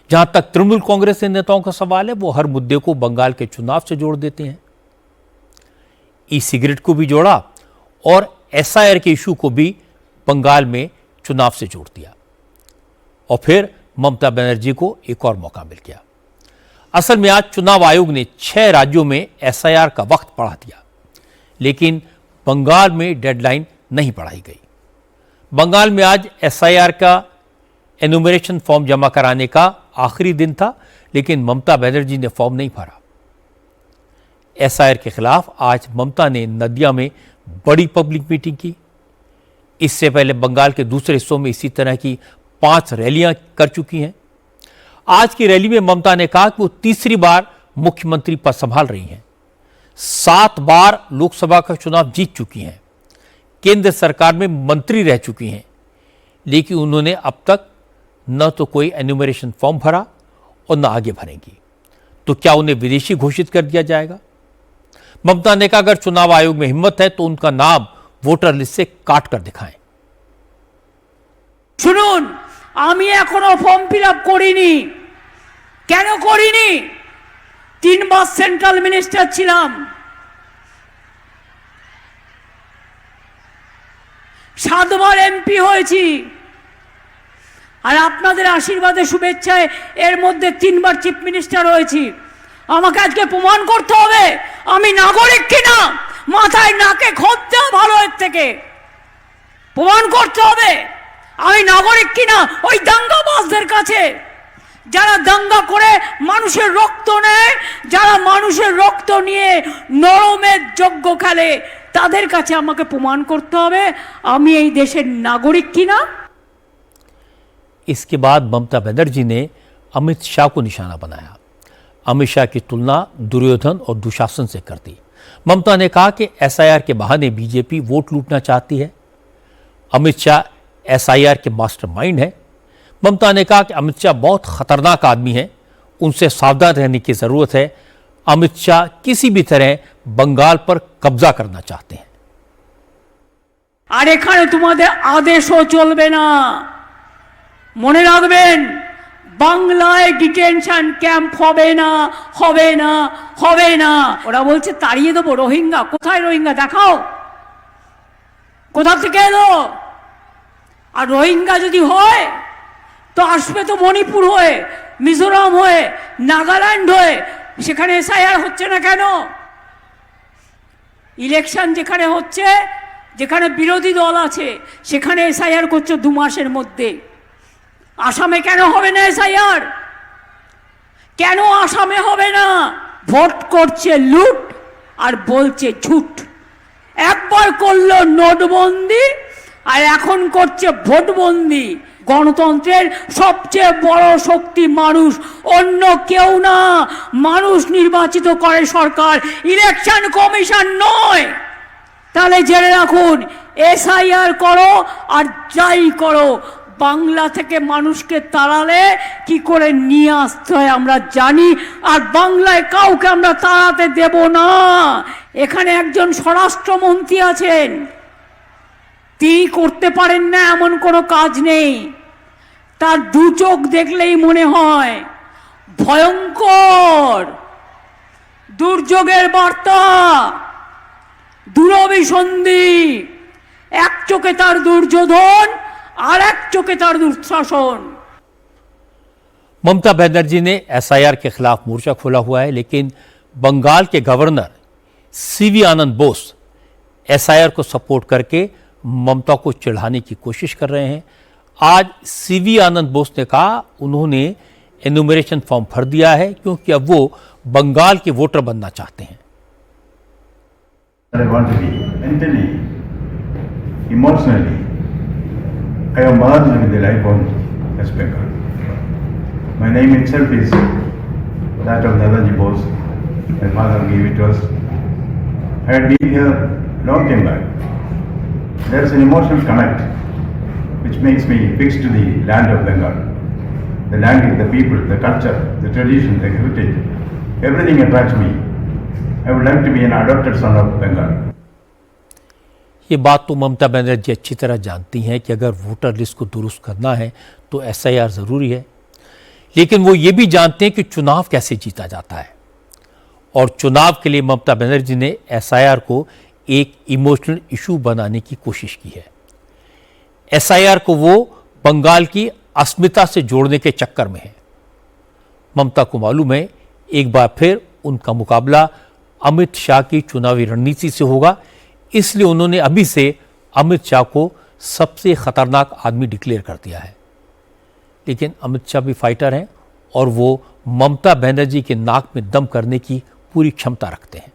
जहां तक तृणमूल कांग्रेस के नेताओं का सवाल है, वो हर मुद्दे को बंगाल के चुनाव से जोड़ देते हैं। ई सिगरेट को भी जोड़ा और एसआईआर के इशू को भी बंगाल में चुनाव से जोड़ दिया और फिर ममता बनर्जी को एक और मौका मिल गया। असल में आज चुनाव आयोग ने 6 राज्यों में एसआईआर का वक्त बढ़ा दिया, लेकिन बंगाल में डेडलाइन नहीं बढ़ाई गई। बंगाल में आज एसआईआर का एनुमरेशन फॉर्म जमा कराने का आखिरी दिन था, लेकिन ममता बनर्जी ने फॉर्म नहीं भरा। एसआईआर के खिलाफ आज ममता ने नदिया में बड़ी पब्लिक मीटिंग की। इससे पहले बंगाल के दूसरे हिस्सों में इसी तरह की 5 रैलियां कर चुकी हैं। आज की रैली में ममता ने कहा कि वो तीसरी बार मुख्यमंत्री पद संभाल रही हैं, 7 बार लोकसभा का चुनाव जीत चुकी हैं, केंद्र सरकार में मंत्री रह चुकी हैं, लेकिन उन्होंने अब तक न तो कोई एन्यूमरेशन फॉर्म भरा और न आगे भरेंगी। तो क्या उन्हें विदेशी घोषित कर दिया जाएगा? ममता ने कहा अगर चुनाव आयोग में हिम्मत है तो उनका नाम वोटर लिस्ट से काट कर दिखाएं। শুনুন, আমি এখনো ফর্ম ফিল আপ করিনি। কেন করিনি? 3 বার সেন্ট্রাল মিনিস্টার ছিলাম, 7 বার এমপি হয়েছি, আর আপনাদের আশীর্বাদে শুভেচ্ছায় এর মধ্যে 3 বার চিফ মিনিস্টার হয়েছি। আমাকে আজকে প্রমাণ করতে হবে আমি নাগরিক কিনা। মাথায় নাকে খোঁজ দেওয়া ভালো এর থেকে। প্রমাণ করতে হবে আমি নাগরিক কিনা ওই দাঙ্গাবাজদের কাছে, যারা দাঙ্গা করে মানুষের রক্ত নেয়, যারা মানুষের রক্ত নিয়ে নরমের যজ্ঞ খেলে, তাদের কাছে আমাকে প্রমাণ করতে হবে আমি এই দেশের নাগরিক কিনা। इसके बाद ममता बनर्जी ने अमित शाह को निशाना बनाया। अमित शाह की तुलना दुर्योधन और दुशासन से कर दी। ममता ने कहा कि एसआईआर के बहाने बीजेपी वोट लूटना चाहती है। अमित शाह एसआईआर के मास्टरमाइंड है। ममता ने कहा कि अमित शाह बहुत खतरनाक आदमी है, उनसे सावधान रहने की जरूरत है। अमित शाह किसी भी तरह बंगाल पर कब्जा करना चाहते हैं। আর এখানে তোমাদের আদেশও চলবে না। মনে রাখবেন, বাংলায় ডিটেনশন ক্যাম্প হবে না, হবে না, হবে না। ওরা বলছে তাড়িয়ে দেবো রোহিঙ্গা। কোথায় রোহিঙ্গা দেখাও, কোথা থেকে এলো? আর রোহিঙ্গা যদি হয় তো আসবে তো মণিপুর হয়ে, মিজোরাম হয়ে, নাগাল্যান্ড হয়ে। সেখানে এসআইআর হচ্ছে না কেন? ইলেকশন যেখানে হচ্ছে, যেখানে বিরোধী দল আছে, সেখানে এসআইআর করছে 2 মাসের মধ্যে। আসামে কেন হবে না এসআইআর? কেন আসামে হবে না? ভোট করছে লুট আর বলছে ঝুট। একবার করলো নোটবন্দি আর এখন করছে ভোটবন্দি। গণতন্ত্রের সবচেয়ে বড় শক্তি মানুষ, অন্য কেউ না। মানুষ নির্বাচিত করে সরকার, ইলেকশন কমিশন নয়। তাহলে জেনে রাখুন, এসআইআর করো আর যাই করো, বাংলা থেকে মানুষকে তাড়ালে কি করে নিয়ে আসতে হয় আমরা জানি, আর বাংলায় কাউকে আমরা তাড়াতে দেব না। এখানে একজন স্বরাষ্ট্রমন্ত্রী আছেন, তিনি করতে পারেন না এমন কোনো কাজ নেই। তার 2 চোখ দেখলেই মনে হয় ভয়ঙ্কর দুর্যোগের বার্তা, দুরভিসন্ধি। এক চোখে তার দুর্যোধন আর এক চোখে তার দুঃशासन। ममता बनर्जी ने एसआईआर के खिलाफ मोर्चा खोला हुआ है, लेकिन बंगाल के गवर्नर सीवी आनंद बोस एसआईआर को सपोर्ट करके ममता को चिढ़ाने की कोशिश कर रहे हैं। आज सीवी आनंद बोस ने कहा उन्होंने एनुमरेशन फॉर्म भर दिया है क्योंकि अब वो बंगाल के वोटर बनना चाहते हैं। I want to be mentally, emotionally, I am merged with the life of West Bengal. My name itself is that of Dadaji Bose. My father gave it to us. I had been here long time back. There is an emotional connect which makes me fixed to the land of Bengal. The language, the people, the culture, the tradition, the heritage, everything attracts me. I would like to be an adopted son of Bengal. ये बात तो ममता बनर्जी अच्छी तरह जानती हैं कि अगर voter list को दुरुस्त करना है तो एसआईआर ज़रूरी है। लेकिन वो ये भी जानते हैं कि चुनाव कैसे जीता जाता है। और चुनाव के लिए ममता बनर्जी ने एसआईआर को एक इमोशनल इशू बनाने की कोशिश की है। एसआईआर को वो बंगाल की अस्मिता से जोड़ने के चक्कर में है। ममता को मालूम है एक बार फिर उनका मुकाबला अमित शाह की चुनावी रणनीति से होगा, इसलिए उन्होंने अभी से अमित शाह को सबसे खतरनाक आदमी डिक्लेयर कर दिया है। लेकिन अमित शाह भी फाइटर हैं और वो ममता बनर्जी के नाक में दम करने की पूरी क्षमता रखते हैं।